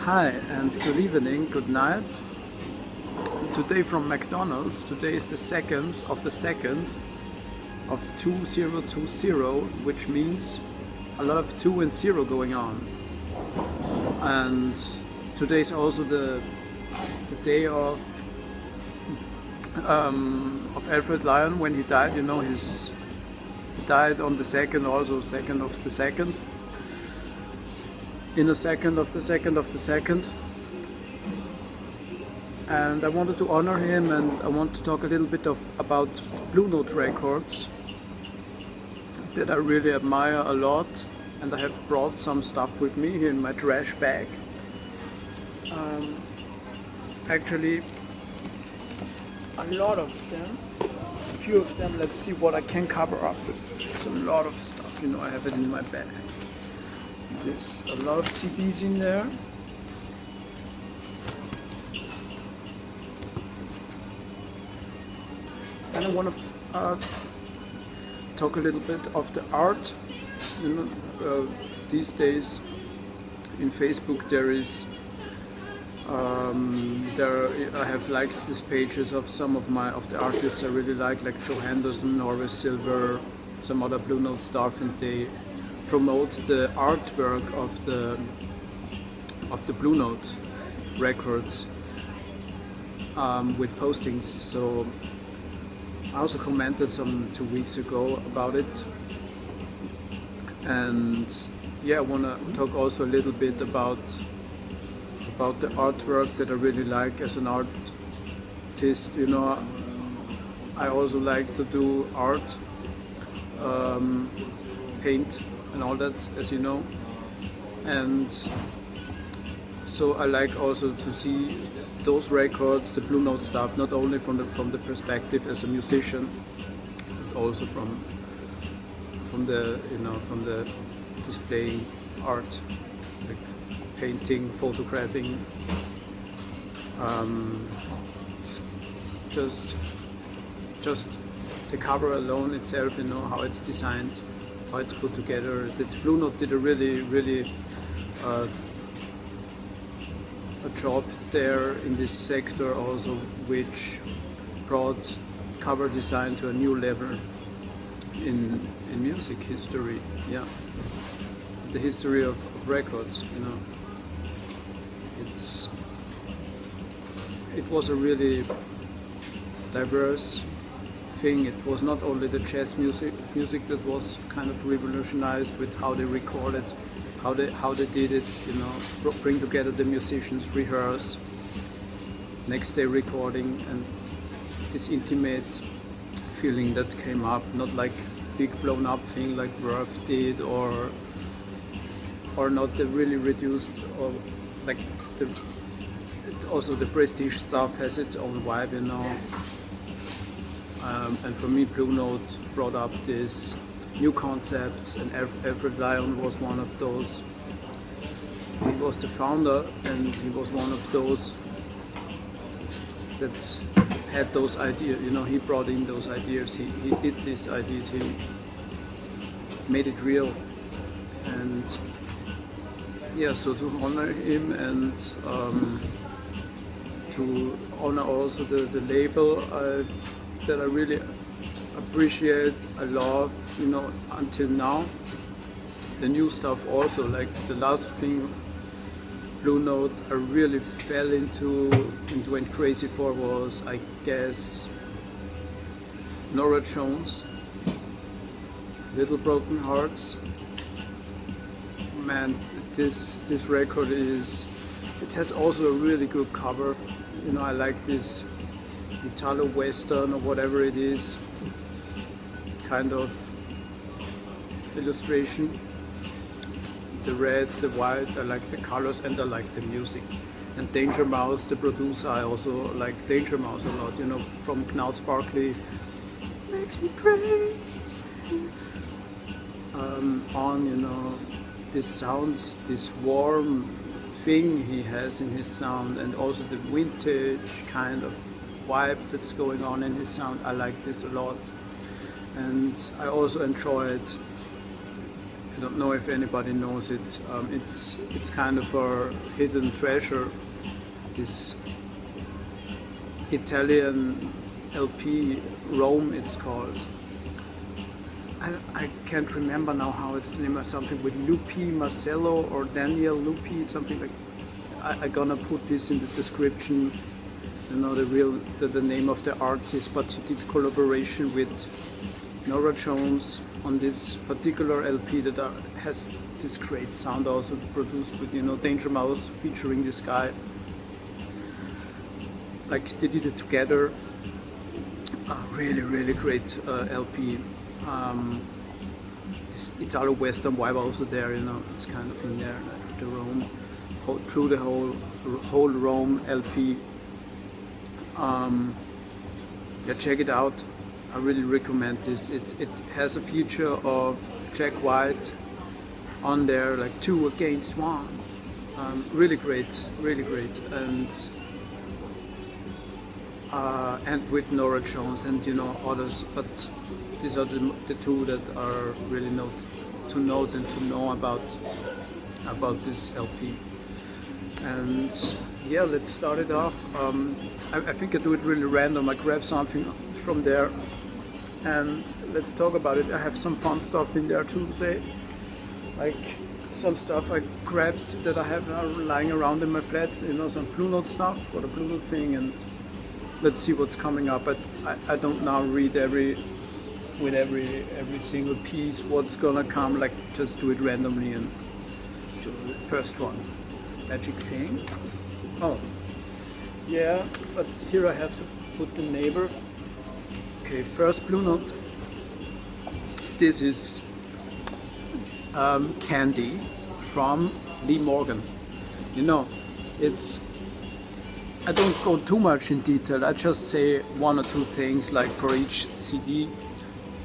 Hi and good evening, good night. Today from McDonald's. Today is the 2nd of the 2nd of 2020, which means a lot of 2 and 0 going on. And today is also the day of Alfred Lion when he died. You know, he died on the 2nd, also 2nd of the 2nd. In a second of the 2nd of the 2nd. And I wanted to honor him, and I want to talk a little bit about Blue Note records that I really admire a lot, and I have brought some stuff with me here in my trash bag. Actually, a lot of them, a few of them. Let's see what I can cover up with. It's a lot of stuff, you know, I have it in my bag. There's a lot of CDs in there. And I want to talk a little bit of the art. You know, these days in Facebook I have liked these pages of some of the artists I really like Joe Henderson, Norway Silver, some other Blue Note stuff, and they promotes the artwork of the Blue Note records with postings. So I also commented some 2 weeks ago about it, and yeah, I want to talk also a little bit about the artwork that I really like as an artist. You know, I also like to do art, paint and all that, as you know, and so I like also to see those records, the Blue Note stuff, not only from the perspective as a musician, but also from the displaying art, like painting, photographing, just the cover alone itself, you know, how it's designed, how it's put together. That Blue Note did a really a job there in this sector also, which brought cover design to a new level in music history. Yeah, the history of records. You know, it was a really diverse thing. It was not only the jazz music that was kind of revolutionized with how they recorded, how they did it, you know, bring together the musicians, rehearse, next day recording, and this intimate feeling that came up, not like big blown up thing like Worth did, or not the really reduced, or like also the prestige stuff has its own vibe, you know. And for me, Blue Note brought up these new concepts, and Alfred Lion was one of those. He was the founder, and he was one of those that had those ideas. You know, he brought in those ideas. He did these ideas. He made it real, and yeah. So to honor him and to honor also the label that I really appreciate, I love, you know, until now. The new stuff also, like the last thing, Blue Note, I really fell into and went crazy for was, I guess, Norah Jones, Little Broken Hearts. Man, this record it has also a really good cover. You know, I like this Italo Western or whatever it is kind of illustration. The red, the white, I like the colors, and I like the music. And Danger Mouse, the producer, I also like Danger Mouse a lot, you know, from Knaut Sparkly, makes me crazy. On, you know, this sound, this warm thing he has in his sound, and also the vintage kind of vibe that's going on in his sound. I like this a lot, and I also enjoyed don't know if anybody knows it. It's kind of a hidden treasure. This Italian LP, Rome it's called. I can't remember now how it's named, something with Lupi Marcello or Daniel Lupi, something like. I'm gonna put this in the description, you know, the name of the artist, but he did collaboration with Nora Jones on this particular LP that has this great sound, also produced with, you know, Danger Mouse featuring this guy. Like they did it together. Really great LP. This Italo-Western vibe also there, you know, it's kind of in there, like the Rome, through the whole Rome LP. Yeah, check it out. I really recommend this. It has a feature of Jack White on there, like 2 against 1. Really great, and with Nora Jones and, you know, others, but these are the 2 that are really to note and to know about this LP. And yeah, let's start it off. I think I do it really random. I grab something from there and let's talk about it. I have some fun stuff in there too today, like some stuff I grabbed that I have lying around in my flat, you know, some Blue Note stuff for the Blue Note thing, and let's see what's coming up. But I don't now read every single piece what's gonna come, like just do it randomly and do the first one. Magic thing. Oh yeah, but here I have to put the neighbor. Okay, first Blue Note. This is Candy from Lee Morgan. You know, I don't go too much in detail. I just say 1 or 2 things, like for each CD,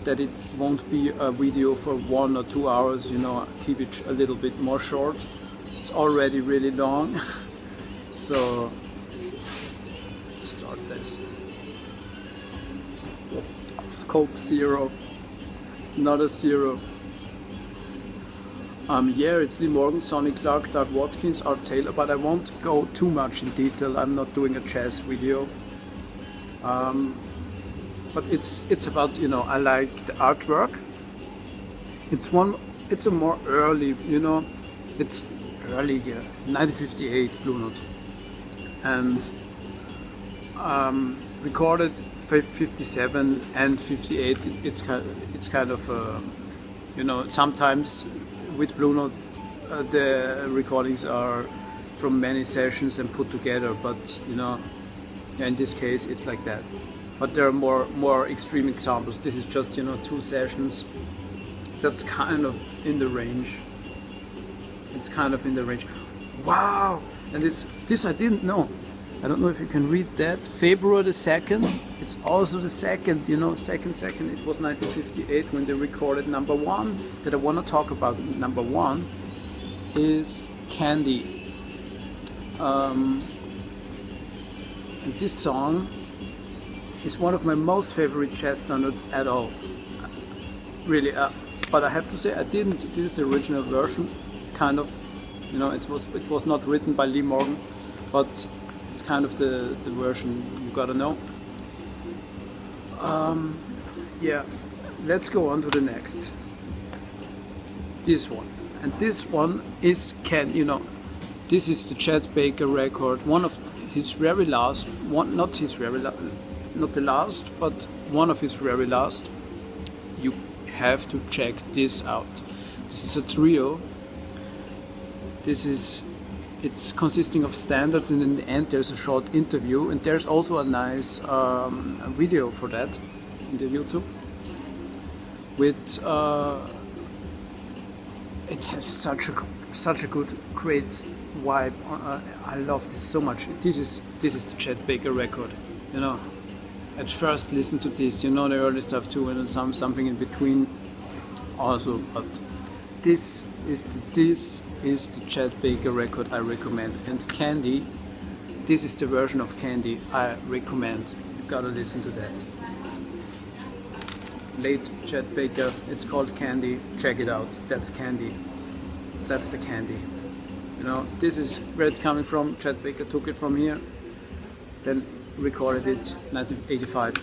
that it won't be a video for 1 or 2 hours, you know, keep it a little bit more short. It's already really long, so let's start this. Coke Zero, not a zero. Yeah, it's Lee Morgan, Sonny Clark, Doug Watkins, Art Taylor, but I won't go too much in detail. I'm not doing a jazz video. But it's about, you know, I like the artwork. It's a more early, you know, it's early here, 1958 Blue Note, and recorded 57 and 58. It's kind of you know, sometimes with Blue Note the recordings are from many sessions and put together, but you know, in this case it's like that. But there are more extreme examples. This is just, you know, 2 sessions. That's kind of in the range. It's kind of in the range. Wow! And this I didn't know. I don't know if you can read that. February the 2nd. It's also the 2nd, you know, second. It was 1958 when they recorded number 1 that I want to talk about. Number 1 is Candy. And this song is one of my most favorite jazz standards at all. Really, but I have to say I didn't. This is the original version, kind of. You know, it was not written by Lee Morgan, but it's kind of the version you gotta know. Yeah, let's go on to the next. This one, and this one is you know, this is the Chet Baker record, one of his very last, not the last, but one of his very last. You have to check this out. This is a trio. It's consisting of standards, and in the end there's a short interview, and there's also a nice video for that in the YouTube. With it has such a good, great vibe. I love this so much. This is the Chet Baker record. You know, at first listen to this. You know the early stuff too, and then something in between also. But this is the Chet Baker record I recommend. And Candy, this is the version of Candy I recommend. You gotta listen to that. late Chet Baker. It's called Candy. Check it out. That's Candy. That's the Candy. You know, this is where it's coming from. Chet Baker took it from here, then recorded it 1985.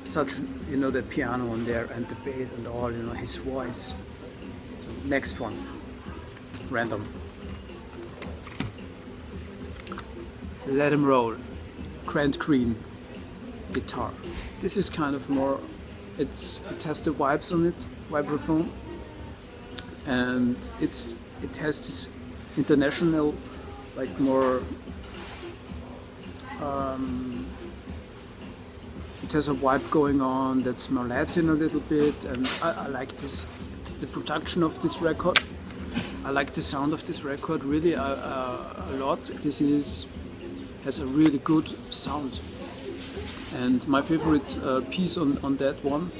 Such, you know, the piano on there and the bass and all, you know, his voice. So next one, random. Let 'Em Roll, Grand Green guitar. This is kind of more, it has the vibes on it, vibraphone, and it has this international, like more. It has a vibe going on that's more Latin a little bit, and I like this, the production of this record. I like the sound of this record really a lot. This has a really good sound, and my favorite piece on that one,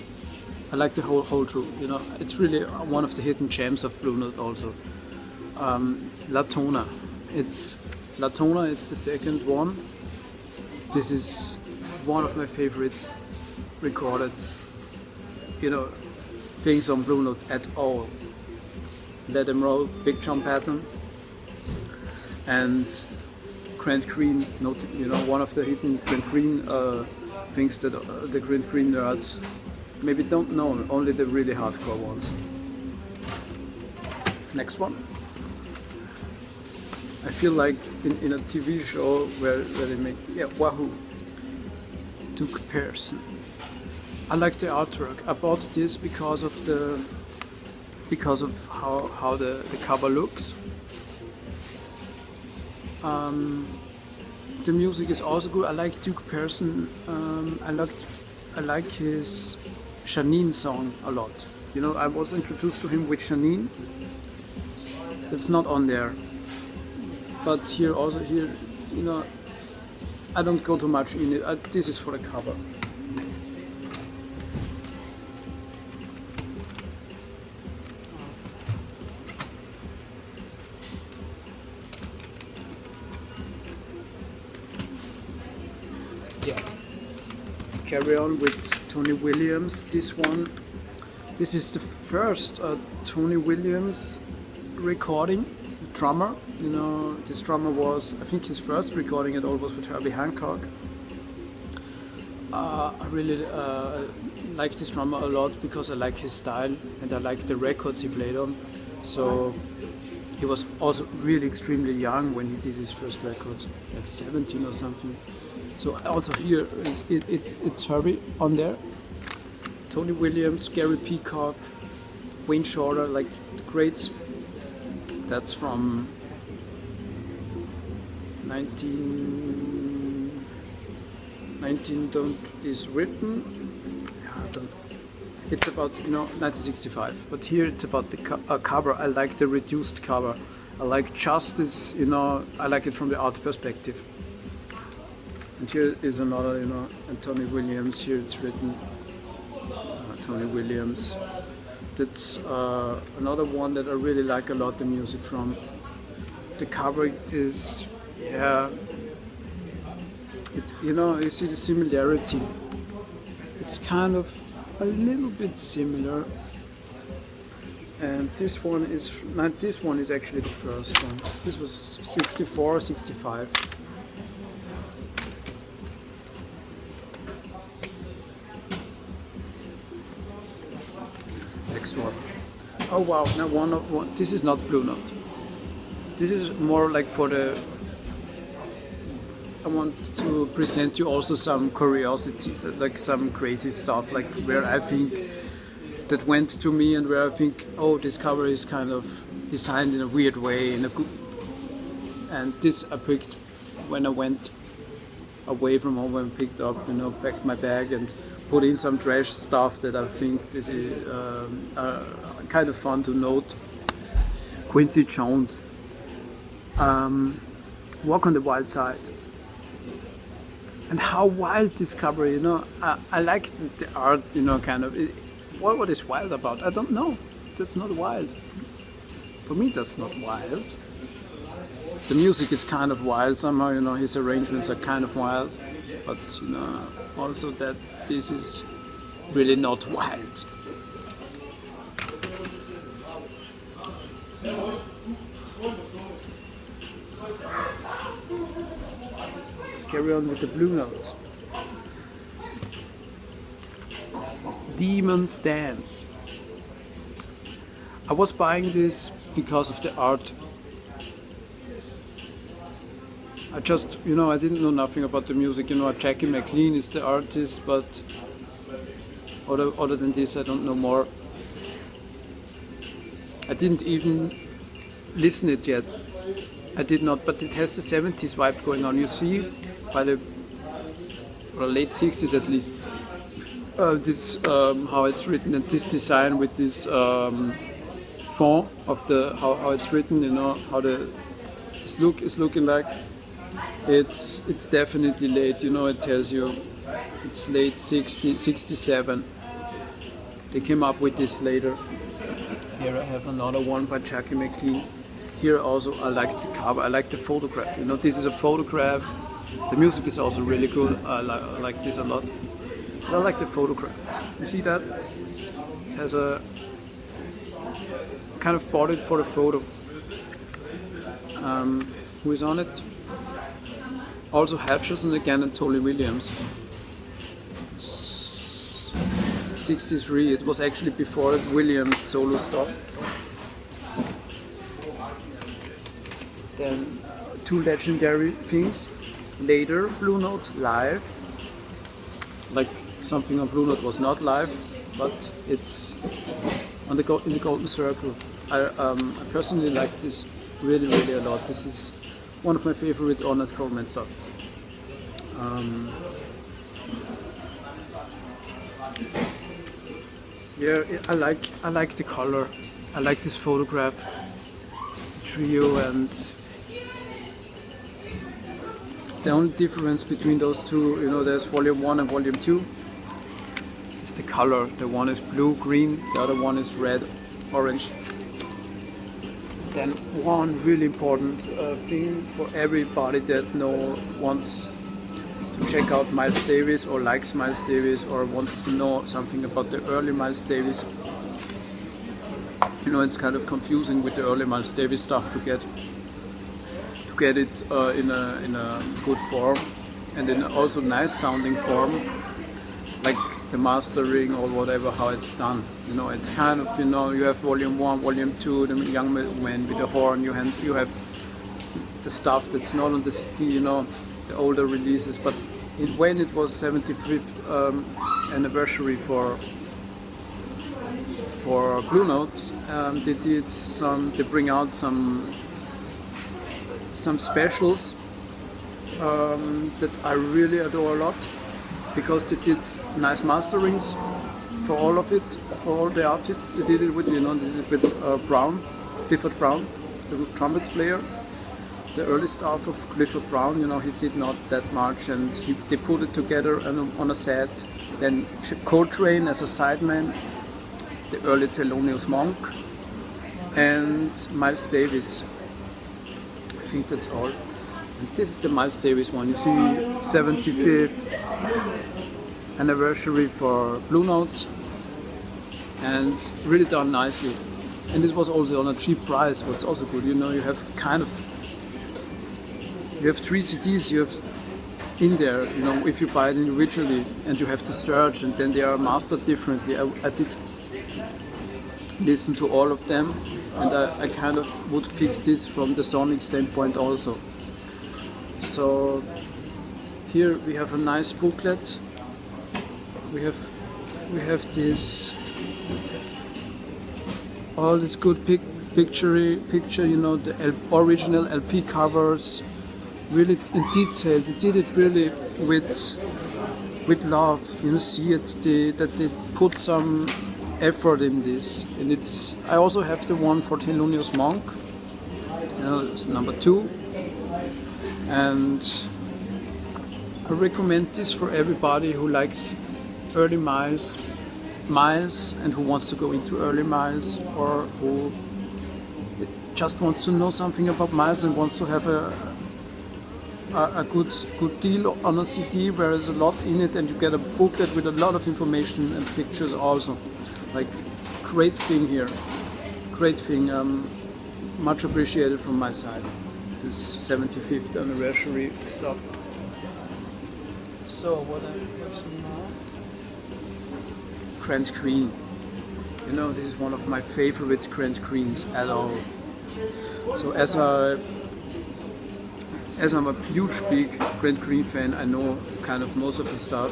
I like the whole through. You know, it's really one of the hidden gems of Blue Note also. Latona, it's the second one. This is one of my favorite recorded, you know, things on Blue Note at all. Let 'Em Roll, Big John Patton, and Grand Green. You know, one of the hidden Grand Green things that the Grand Green nerds maybe don't know. Only the really hardcore ones. Next one. I feel like in a TV show where they make, Wahoo, Duke Pearson. I like the artwork. I bought this because of how the cover looks. The music is also good. I like Duke Pearson. I like his Janine song a lot. You know, I was introduced to him with Janine. It's not on there. But here, you know, I don't go too much in it. This is for the cover. Yeah. Let's carry on with Tony Williams. This is the first Tony Williams recording. Drummer, you know, this drummer was, I think his first recording at all was with Herbie Hancock. I really like this drummer a lot because I like his style and I like the records he played on. So he was also really extremely young when he did his first records, like 17 or something. So also here it's Herbie on there. Tony Williams, Gary Peacock, Wayne Shorter, like the greats. That's from 19 don't is written. It's about, you know, 1965. But here it's about the cover. I like the reduced cover. I like justice, you know. I like it from the art perspective. And here is another, you know, and Tony Williams. Here it's written Tony Williams. That's another one that I really like a lot, the music from. The cover is, it's, you know, you see the similarity. It's kind of a little bit similar. And this one is actually the first one. This was 64, 65. Next one. Oh wow, now one. This is not Blue Note. This is more like for the. I want to present you also some curiosities, like some crazy stuff, like where I think that went to me and where I think, oh, this cover is kind of designed in a weird way, and this I picked when I went away from home and picked up, you know, packed my bag and put in some trash stuff that I think this is kind of fun to note. Quincy Jones, Walk on the Wild Side. And how wild this cover, you know, I like the art, you know, kind of. What is wild about? I don't know. That's not wild. For me, that's not wild. The music is kind of wild somehow, you know, his arrangements are kind of wild. But, you know, also that this is really not wild. Let's carry on with the blue notes. Demon's Dance. I was buying this because of the art. I just, I didn't know nothing about the music. Jackie McLean is the artist, but other than this, I don't know more. I didn't even listen it yet. I did not, but it has the 70s vibe going on. You see, by the late 60s at least, this how it's written, and this design with this font of the how it's written. How this look is looking like. It's definitely late. It tells you it's late 67. They came up with this later. Here I have another one by Jackie McLean. Here also I like the cover, I like the photograph. This is a photograph. The music is also really good. I like this a lot. But I like the photograph. You see that? It has a kind of bought it for the photo. Who is on it? Also Hutcherson again and Tolly Williams. It's 63. It was actually before Williams' solo stuff. Then two legendary things. Later, Blue Note live. Like something on Blue Note was not live, but it's in the Golden Circle. I personally like this really a lot. This is one of my favorite Ornette Coleman stuff. Yeah, I like the color. I like this photograph, the trio, and the only difference between those two, there's volume 1 and volume 2. It's the color. The one is blue, green. The other one is red, orange. Then one really important thing for everybody that wants to check out Miles Davis or likes Miles Davis or wants to know something about the early Miles Davis. It's kind of confusing with the early Miles Davis stuff to get it in a good form and in also nice sounding form, like the mastering or whatever, how it's done. It's kind of, you have volume 1, volume 2, the young man with the horn, you have the stuff that's not on the CD, the older releases, but when it was 75th anniversary for Blue Note, they bring out some specials that I really adore a lot, because they did nice masterings for all of it, for all the artists. They did it with, Clifford Brown, the trumpet player. The early stuff of Clifford Brown, he did not that much, and they put it together on a set. Then Coltrane as a sideman, the early Thelonious Monk, and Miles Davis. I think that's all. And this is the Miles Davis one. You see, 75th anniversary for Blue Note, and really done nicely. And this was also on a cheap price, what's also good. You have 3 CDs you have in there, if you buy it individually, and you have to search, and then they are mastered differently. I did listen to all of them, and I kind of would pick this from the sonic standpoint also. So here we have a nice booklet. We have this all this good picture, the original LP covers, really in detail. They did it really with love. See it that they put some effort in this, and I also have the one for Thelonious Monk. It's number 2, and I recommend this for everybody who likes early Miles, and who wants to go into early Miles, or who just wants to know something about Miles and wants to have a good deal on a CD where there's a lot in it, and you get a booklet with a lot of information and pictures also. Like, great thing here, great thing. Much appreciated from my side. This 75th anniversary stuff. So what I have now? Grand Screen. You know, this is one of my favorite Grand Screens at all. So as I'm a huge big Grand Green fan, I know kind of most of the stuff.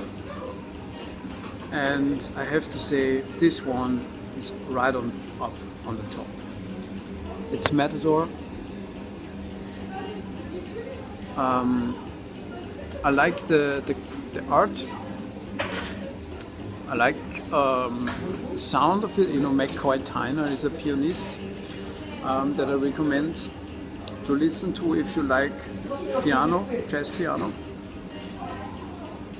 And I have to say, this one is right on up on the top. It's Matador. I like the art. I like the sound of it. You know, McCoy Tyner is a pianist that I recommend to listen to if you like piano, jazz piano.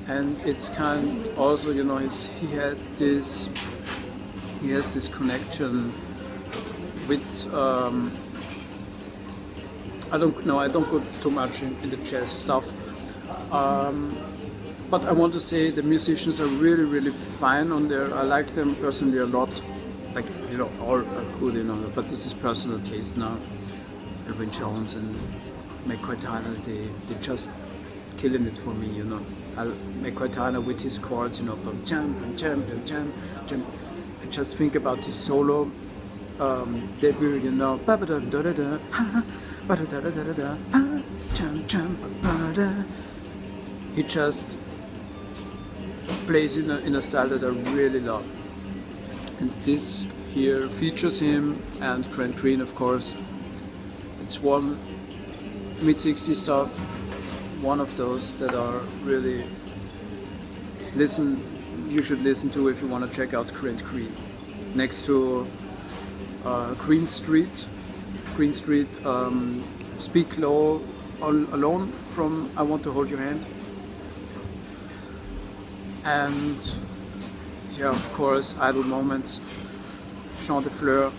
And it's kind also, you know, he has this connection with I don't go too much in the jazz stuff, but I want to say the musicians are really fine on there. I like them personally a lot. Like, you know, all are good, you know, but this is personal taste now. Elvin Jones and McCoy Tyner, they just killing it for me, you know. McCoy Tyner with his chords, you know, jam. I just think about his solo debut, you know, he just plays in a style that I really love. And this here features him and Grand Green, of course. It's one mid-60s stuff, one of those that are really you should listen to if you want to check out Grand Green. Next to Green Street, Speak Low Alone from I Want to Hold Your Hand. And yeah, of course, Idle Moments, Chant de Fleur.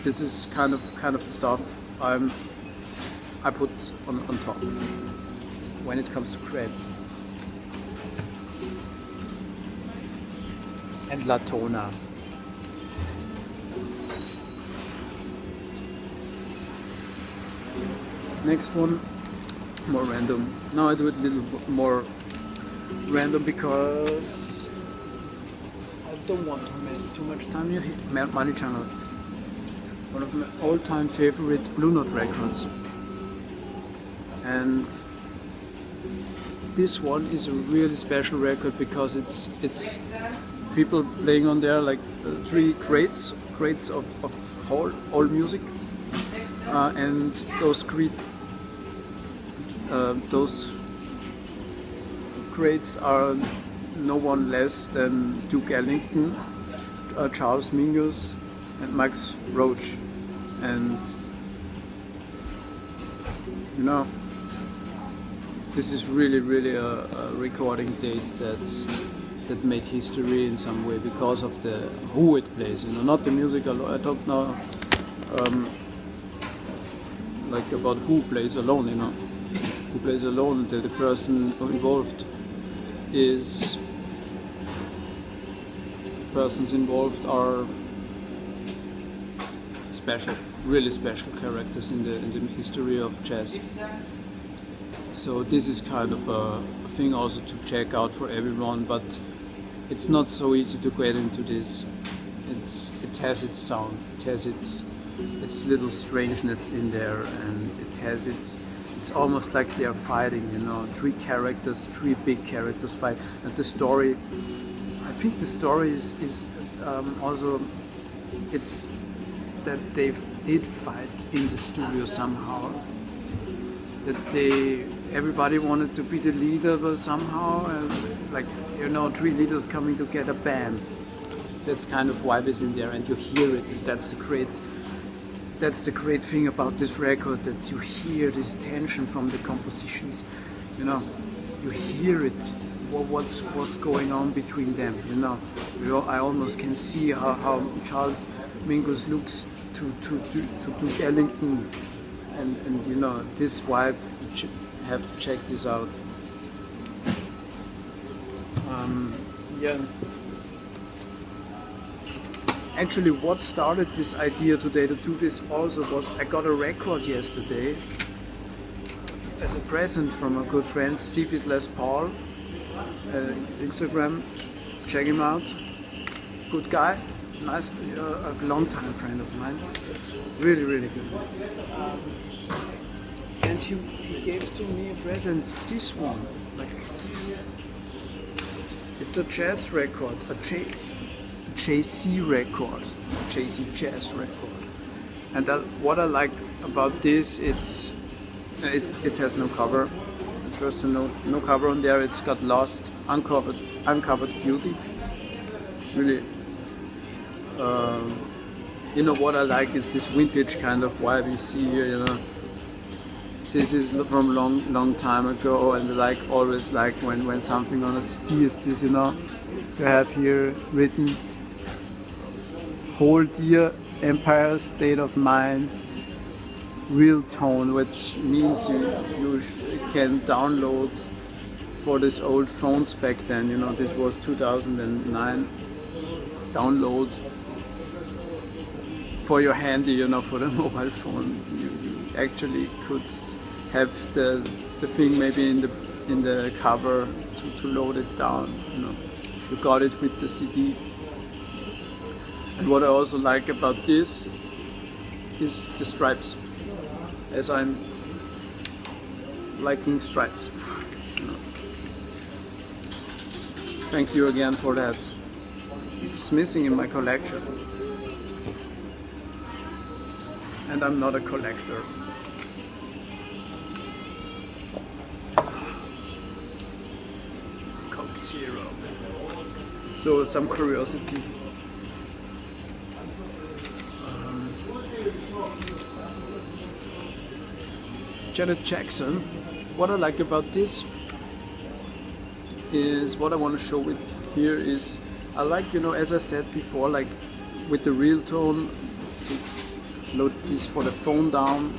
This is kind of the stuff I put on top when it comes to create. And Latona. Next one, more random. Now I do it a little more random because I don't want to waste too much time. You hit Money Channel, one of my all-time favorite Blue Note records, and this one is a really special record because it's people playing on there like 3 crates of all music, and those crates are no one less than Duke Ellington, Charles Mingus, and Max Roach. And you know, this is really a recording date that made history in some way because of who it plays. You know, not the music alone. I talk now like about who plays alone. You know, who plays alone. The person involved is. Persons involved are special, really special characters in the history of jazz. So this is kind of a thing also to check out for everyone, but it's not so easy to get into this. It has its sound, it has its little strangeness in there, and it's almost like they are fighting, you know, 3 big characters fight, and the story. I think the story is also it's that they did fight in the studio somehow. That everybody wanted to be the leader, but somehow, like, you know, 3 leaders coming together, bam. That's kind of vibe is in there, and you hear it. And that's the great thing about this record, that you hear this tension from the compositions. You know, you hear it. What's going on between them, you know. I almost can see how Charles Mingus looks to Duke Ellington, and you know, this vibe have to check this out. Yeah. Actually, what started this idea today to do this also was I got a record yesterday as a present from a good friend, Stevie's Les Paul. Instagram, check him out. Good guy, nice, a long time friend of mine. Really, really good. And he gave to me a present, this one. Like, it's a jazz record, a JC record, JC jazz record. And what I like about this, it has no cover. First to note, no cover on there. It's got Lost, Uncovered Beauty. Really, you know what I like is this vintage kind of vibe you see here. You know, this is from long time ago, and I always like when something on a CD is this. You know, you have here written "Hold Dear Empire State of Mind." Real tone, which means you can download for these old phones back then. You know, this was 2009. Downloads for your handy, you know, for the mobile phone. You actually could have the thing maybe in the cover to load it down. You know, you got it with the CD. And what I also like about this is the stripes. As I'm liking stripes. Thank you again for that. It's missing in my collection. And I'm not a collector. Coke Zero. So some curiosity. Janet Jackson. What I like about this is what I want to show with here is I like, you know, as I said before, like with the real tone, load this for the phone down.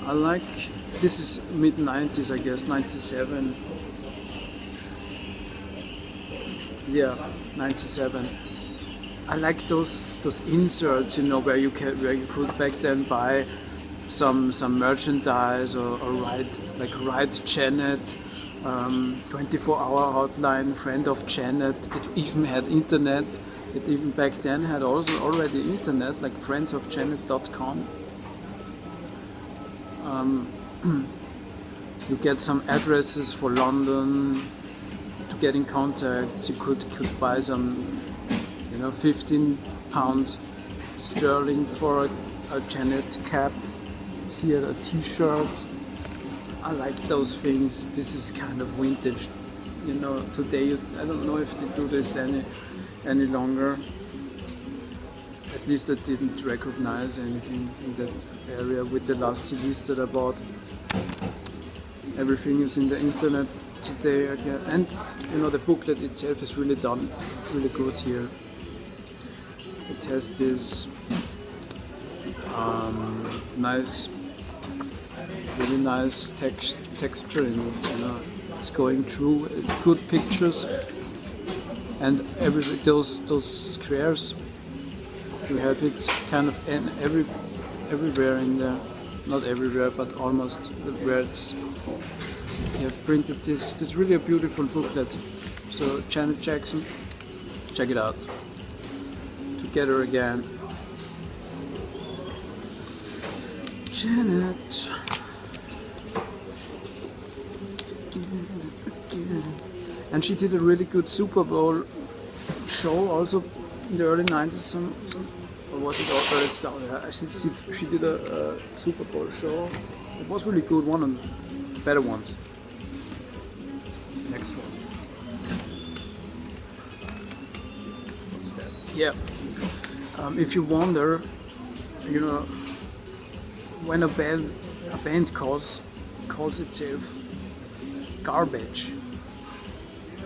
I like, this is mid 90s, I guess, 97. Yeah, 97. I like those inserts, you know, where you could back then buy some merchandise or write Janet, 24-hour hotline, friend of Janet. It even had internet. It even back then had also already internet, like friendsofjanet.com. You get some addresses for London to get in contact. You could buy some, you know, £15 sterling for a Janet cap. Here a t-shirt. I like those things. This is kind of vintage, you know. Today I don't know if they do this any longer. At least I didn't recognize anything in that area with the last CDs that I bought. Everything is in the internet today again, and you know the booklet itself is really done really good here. It has this really nice texture in it, you know. It's going through good pictures, and those squares, you have it kind of everywhere in there. Not everywhere, but almost where it's. You have printed this. It's really a beautiful booklet. So Janet Jackson, check it out. Together Again. Janet. And she did a really good Super Bowl show also in the early 90s. Or was it already down there? She did a Super Bowl show. It was really good, one of the better ones. Next one. What's that? Yeah. If you wonder, you know, when a band calls itself garbage,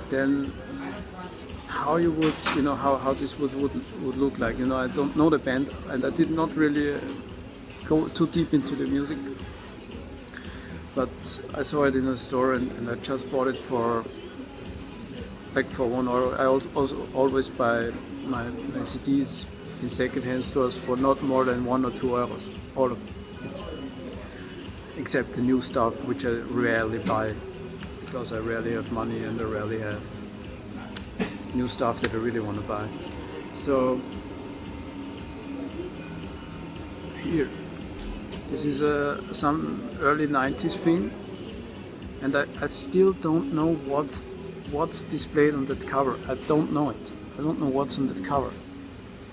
then how you would, you know, how this would look like. You know, I don't know the band, and I did not really go too deep into the music. but I saw it in a store and I just bought it for like for €1. I also always buy my CDs in second-hand stores for not more than €1 or €2, all of it, except the new stuff, which I rarely buy because I rarely have money and I rarely have new stuff that I really want to buy. So here, this is some early 90s thing, and I still don't know what's displayed on that cover. I don't know it. I don't know what's on that cover.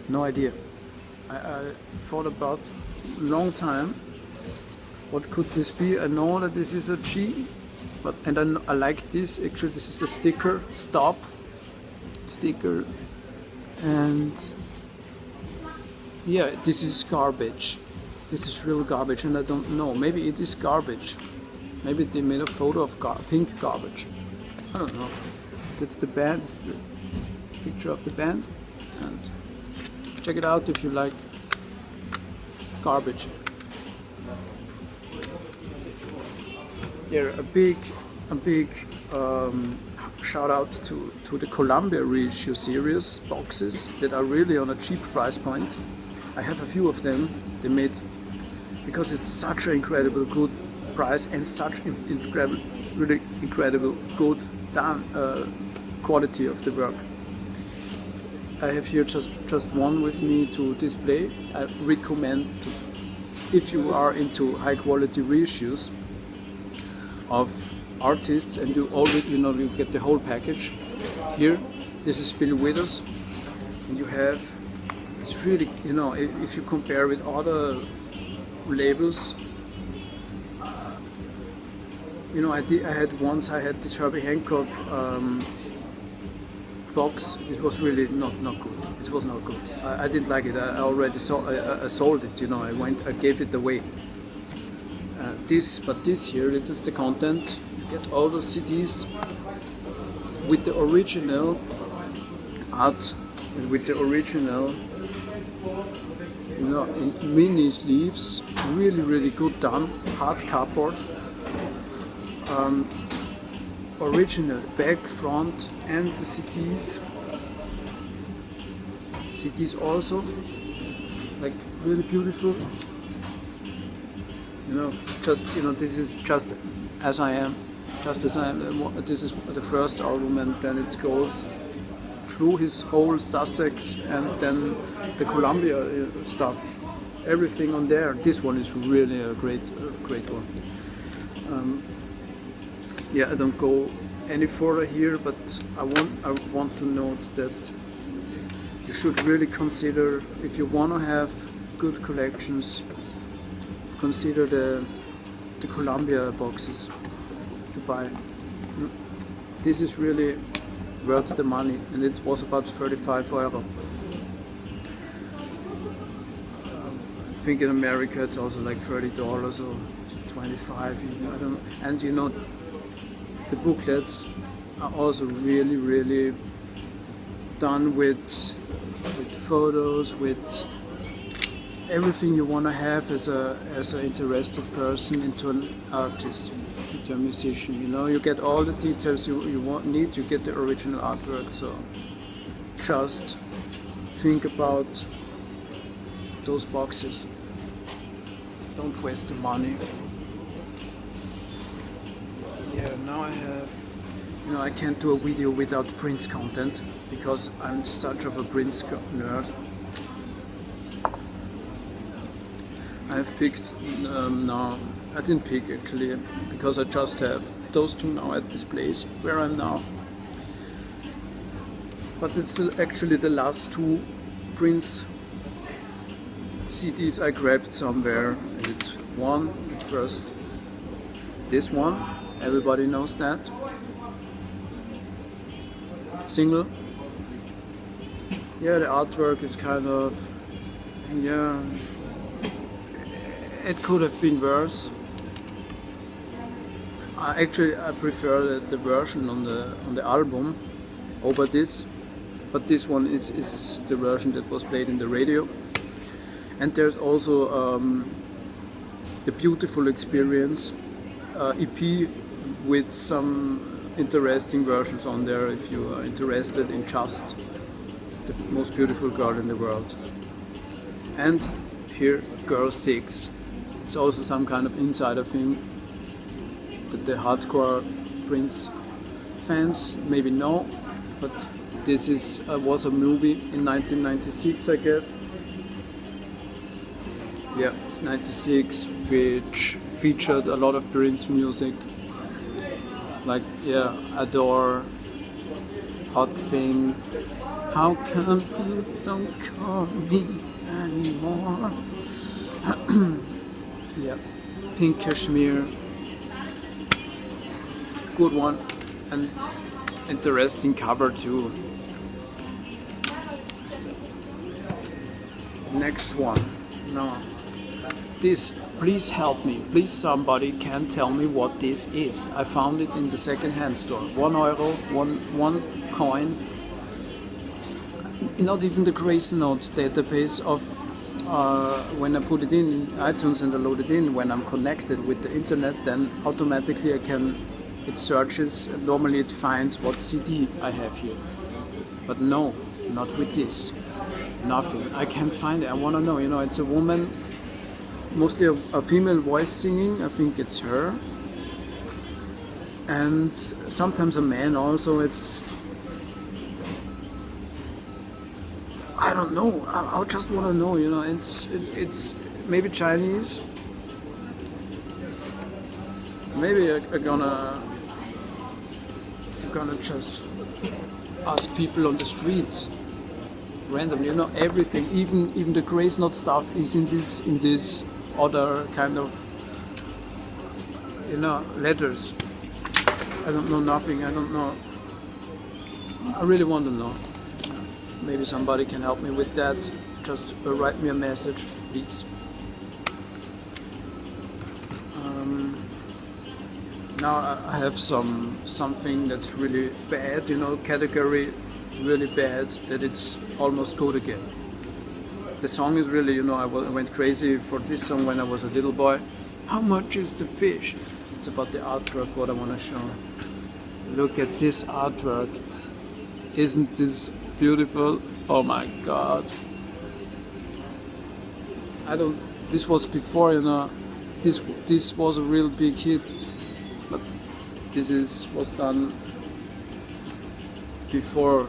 No idea. I thought about a long time. What could this be? I know that this is a G, but I like this. Actually, this is a sticker. Stop sticker, and yeah, this is garbage. This is real garbage, and I don't know. Maybe it is garbage. Maybe they made a photo of pink garbage. I don't know. That's the band. It's the picture of the band. And check it out if you like garbage. Yeah, a big shout out to the Columbia reissue series boxes that are really on a cheap price point. I have a few of them. They made, because it's such an incredible good price and such really incredible good quality of the work. I have here just one with me to display. I recommend, if you are into high quality reissues of artists and you already you get the whole package. Here, this is Bill Withers, and you have, it's really, if you compare with other labels, I had this Herbie Hancock box. It was really not good. It was not good. I didn't like it. I already I sold it. I gave it away. This here, this is the content. You get all those CDs with the original art, with the original, in mini sleeves, really good done, hard cardboard, original back, front, and the CDs also, like really beautiful. This is just as I am. This is the first album, and then it goes through his whole Sussex and then the Columbia stuff. Everything on there. This one is really a great one. I don't go any further here, but I want to note that you should really consider, if you want to have good collections, consider the Columbia boxes to buy. This is really worth the money, and it was about €35. I think in America it's also like $30 or 25 even, I don't know. And the booklets are also really done with photos, with everything you want to have as an interested person into an artist, into a musician. You get all the details you need. You get the original artwork. So just think about those boxes. Don't waste the money. Yeah, now I have. I can't do a video without Prince content because I'm such of a Prince nerd. I've picked now. I didn't pick actually because I just have those two now at this place where I'm now. But it's actually the last two Prince CDs I grabbed somewhere, and it's one at first. This one, everybody knows that. Single. Yeah, the artwork is kind of, it could have been worse. I prefer the version on the album over this, but this one is the version that was played in the radio. And there's also the beautiful experience EP with some interesting versions on there if you are interested in just the most beautiful girl in the world. And here, Girl 6. It's also some kind of insider thing that the hardcore Prince fans maybe know, but this was a movie in 1996, I guess. Yeah, it's 96, which featured a lot of Prince music, like Adore, Hot Thing, How Come You Don't Call Me Anymore. Yeah, Pink Cashmere, good one, and interesting cover too. Next one, no, this, please help me, please somebody can tell me what this is. I found it in the second-hand store, €1, one coin, not even the Grace Notes database of when I put it in iTunes and I load it in, when I'm connected with the internet, then automatically it searches, normally it finds what CD I have here. But no, not with this. Nothing. I can't find it. I want to know, it's a woman, mostly a female voice singing, I think it's her. And sometimes a man also, I don't know. I just want to know. It's maybe Chinese. Maybe I'm gonna just ask people on the streets, random. Everything. Even the Grace Note stuff is in this other kind of letters. I don't know nothing. I don't know. I really want to know. Maybe somebody can help me with that. Just write me a message, please. Now I have something that's really bad, category really bad, that it's almost good again. The song is really, I went crazy for this song when I was a little boy. How much is the fish? It's about the artwork, what I want to show. Look at this artwork. Isn't this beautiful? Oh my god. This was before, this was a real big hit, but this was done before,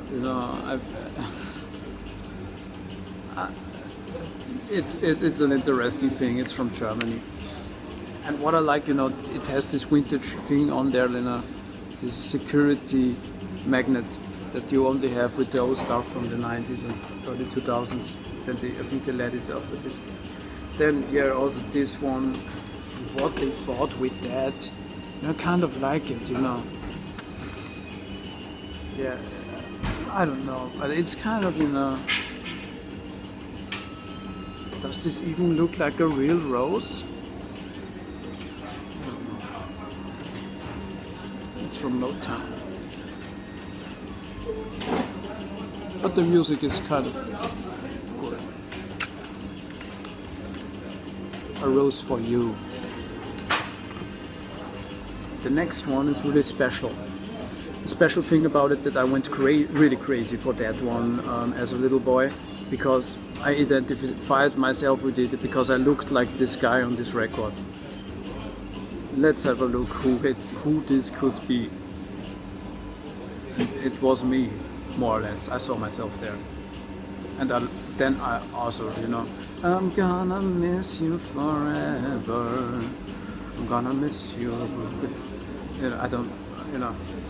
it's an interesting thing. It's from Germany, and what I like, it has this vintage thing on there, this security magnet that you only have with the old stuff from the 90s and early 2000s. Then I think they let it off with this. Then also this one, what they thought with that, I kind of like it, Yeah, I don't know, but it's kind of, does this even look like a real rose? I don't know. It's from Motown. But the music is kind of good. A rose for you. The next one is really special. The special thing about it that I went really crazy for that one as a little boy, because I identified myself with it because I looked like this guy on this record. Let's have a look who this could be. It was me, more or less. I saw myself there. And then I also, I'm gonna miss you forever. I'm gonna miss you.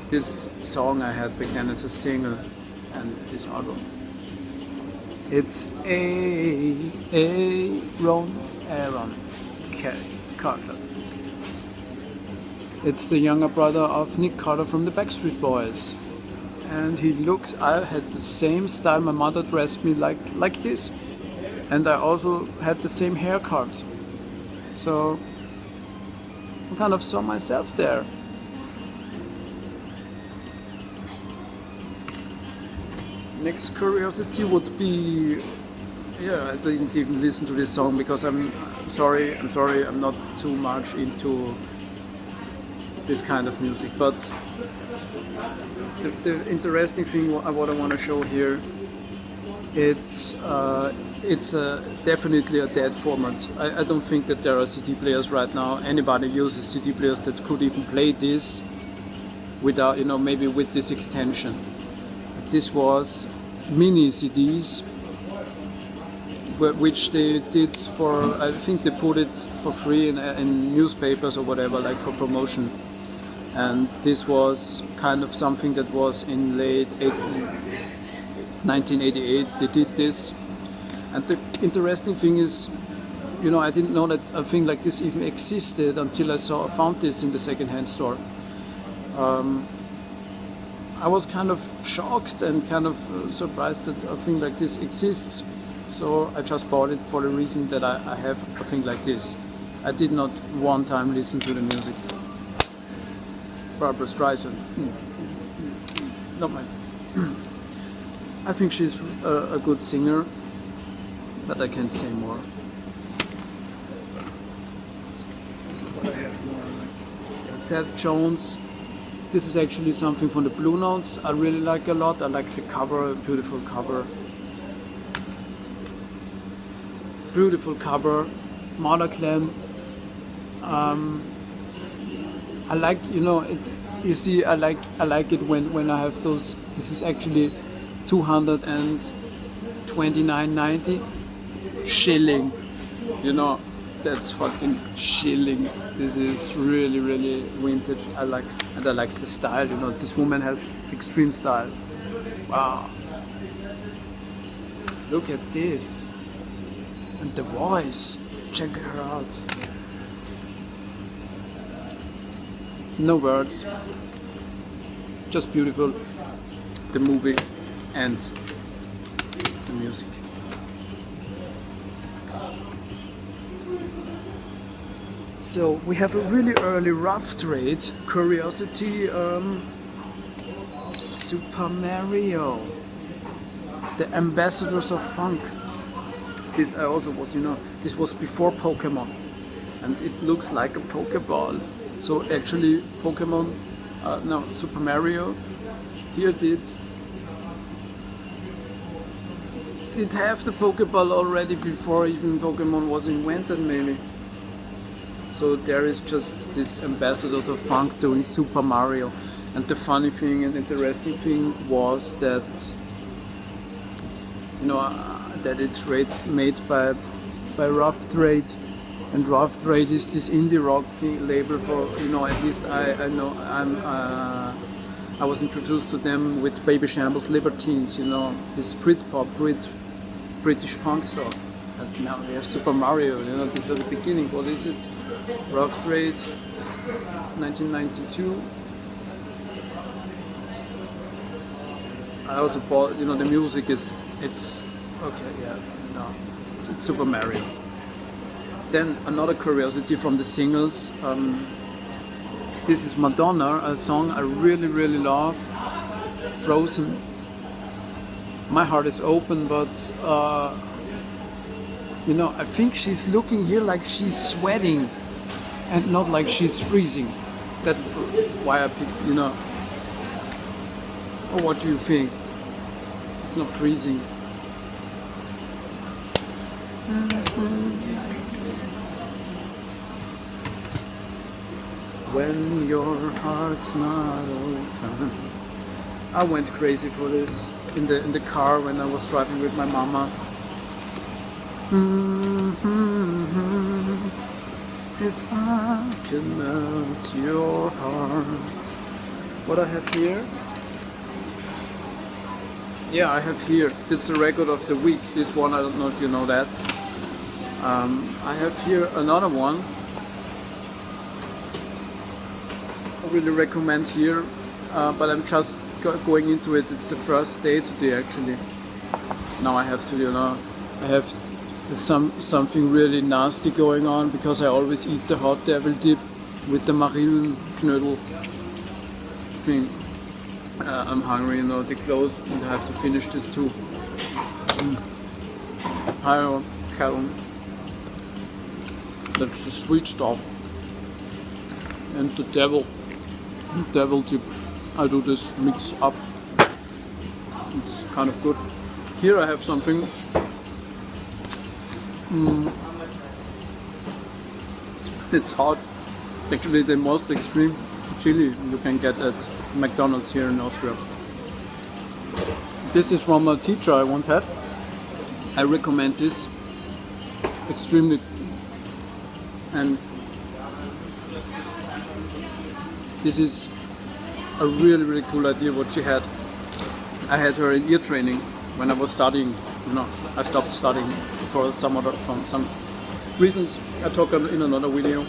This song I had back then as a single, and this album. It's Aaron Carter. It's the younger brother of Nick Carter from the Backstreet Boys. And I had the same style, my mother dressed me like this. And I also had the same haircut. So I kind of saw myself there. Next curiosity would be, I didn't even listen to this song because I'm sorry, I'm not too much into this kind of music. But the interesting thing what I want to show here, it's definitely a dead format. I don't think that there are CD players right now. Anybody uses CD players that could even play this without, you know, maybe with this extension. This was mini CDs, which they did for, I think they put it for free in newspapers or whatever, like for promotion. And this was kind of something that was in late 1988. They did this. And the interesting thing is, you know, I didn't know that a thing like this even existed until I found this in the second-hand store. I was kind of shocked and kind of surprised that a thing like this exists. So I just bought it for the reason that I have a thing like this. I did not one time listen to the music. Barbra Streisand. Not mine. I think she's a good singer, but I can't say more. So what I have more like Ted Jones. This is actually something from the Blue Notes I really like a lot. I like the cover, beautiful cover. Beautiful cover, Mother Clan. I like, you know, it. You see, I like it when I have those. This is actually 229.90 shilling. You know, that's fucking shilling. This is really, really vintage. I like the style. You know, this woman has extreme style. Wow. Look at this. And the voice. Check her out. No words. Just beautiful. The movie and the music. So we have a really early Rough Trade Curiosity Super Mario, the Ambassadors of Funk. This I also was, you know, this was before Pokemon, and it looks like a Pokeball. So actually Pokemon, no, Super Mario here did have the Pokeball already before even Pokemon was invented, maybe. So there is just this Ambassadors of Funk doing Super Mario. And the funny thing and interesting thing was that, you know, that it's made by Rough Trade. And Rough Trade is this indie rock label for, you know, at least I know I was introduced to them with Baby Shambles Libertines, you know, this Britpop, British punk stuff. And now we have Super Mario, you know, this is the beginning. What is it? Rough Trade, 1992. I also bought, you know, the music it's okay, yeah, no, it's Super Mario. Then another curiosity from the singles. This is Madonna, a song I really, really love. Frozen. My heart is open, but you know, I think she's looking here like she's sweating and not like she's freezing. That's why I picked, you know. Or what do you think? It's not freezing. When your heart's not open. I went crazy for this in the car when I was driving with my mama. If I can melt your heart. What I have here? Yeah, I have here. This is the record of the week. This one, I don't know if you know that. I have here another one. I really recommend here, but I'm just going into it. It's the first day today, actually. Now I have to, you know, I have something really nasty going on because I always eat the hot devil dip with the Marillenknödel thing. I'm hungry, you know, they close and I have to finish this too. That's the sweet stuff. And the devil. devil tip. I do this mix up. It's kind of good. Here I have something. It's hot. Actually the most extreme chili you can get at McDonald's here in Austria. This is from a teacher I once had. I recommend this extremely, and this is a really cool idea what she had. I had her in ear training when I was studying. I stopped studying for some reasons. I talk in another video.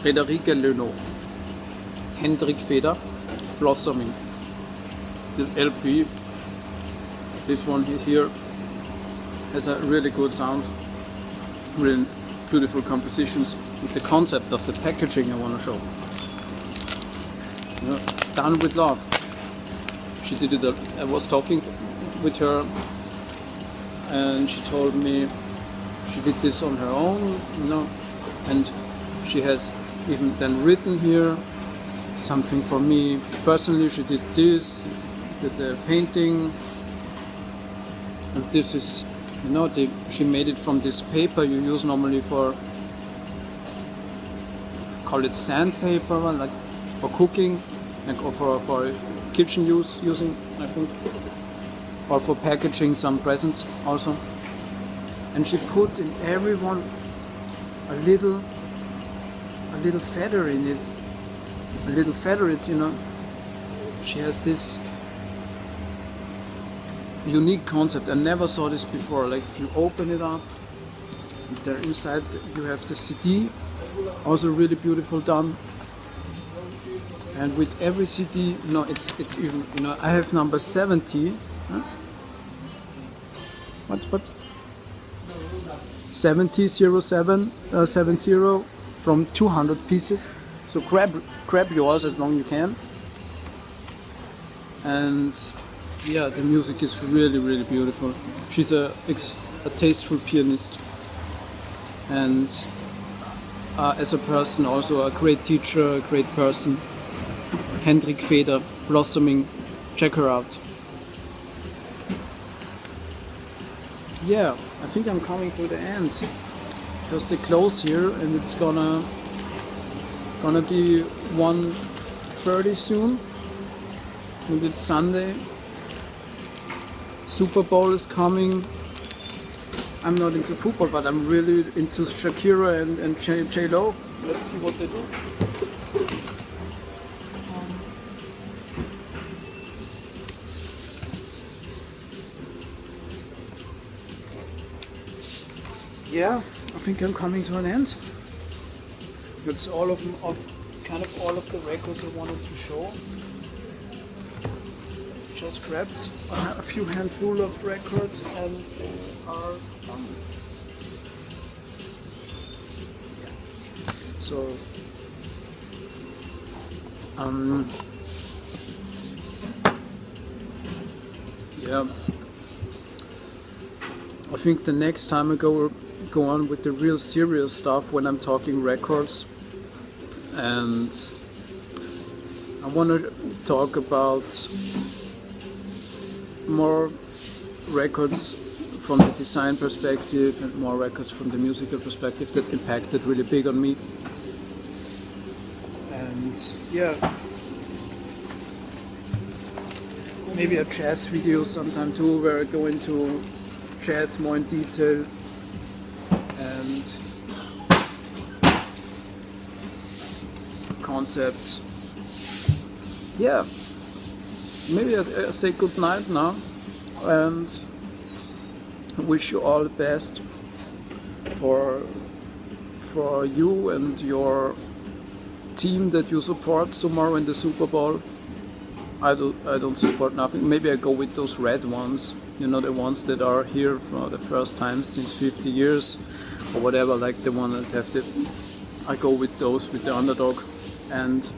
Friederike Leno, Hendrik Feder, Blossoming. This LP, this one here, has a really good sound, really beautiful compositions with the concept of the packaging I want to show. Done with love. She did it. I was talking with her, and she told me she did this on her own, and she has even then written here something for me personally. She did this, did the painting, and this is, she made it from this paper you use normally for, call it sandpaper, like for cooking, like, or for kitchen using, I think, or for packaging some presents also. And she put in every one a little feather in it. A little feather, she has this unique concept. I never saw this before. Like, you open it up, and there inside you have the CD, also really beautiful done. And with every CD, it's even, I have number 70. Huh? What? 70 from 200 pieces. So grab yours as long as you can. And yeah, the music is really beautiful. She's a tasteful pianist, and as a person also a great teacher, a great person. Hendrik Feder, Blossoming, check her out. Yeah, I think I'm coming to the end, because they close here and it's gonna be 1:30 soon, and it's Sunday. Super Bowl is coming. I'm not into football, but I'm really into Shakira and J-Lo. Let's see what they do. Yeah, I think I'm coming to an end. That's all of them, kind of all of the records I wanted to show. Just grabbed a few handful of records and they are done. So, yeah, I think the next time I go on with the real serious stuff when I'm talking records, and I want to talk about more records from the design perspective and more records from the musical perspective that impacted really big on me. And yeah, maybe a jazz video sometime too, where I go into jazz more in detail and concepts. Yeah, maybe I say good night now and wish you all the best for you and your team that you support tomorrow in the Super Bowl. I don't support nothing. Maybe I go with those red ones, the ones that are here for the first time since 50 years or whatever, like the one that have the, I go with those, with the underdog. And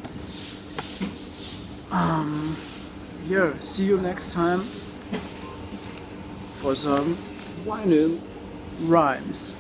yeah, see you next time for some whining. rhymes.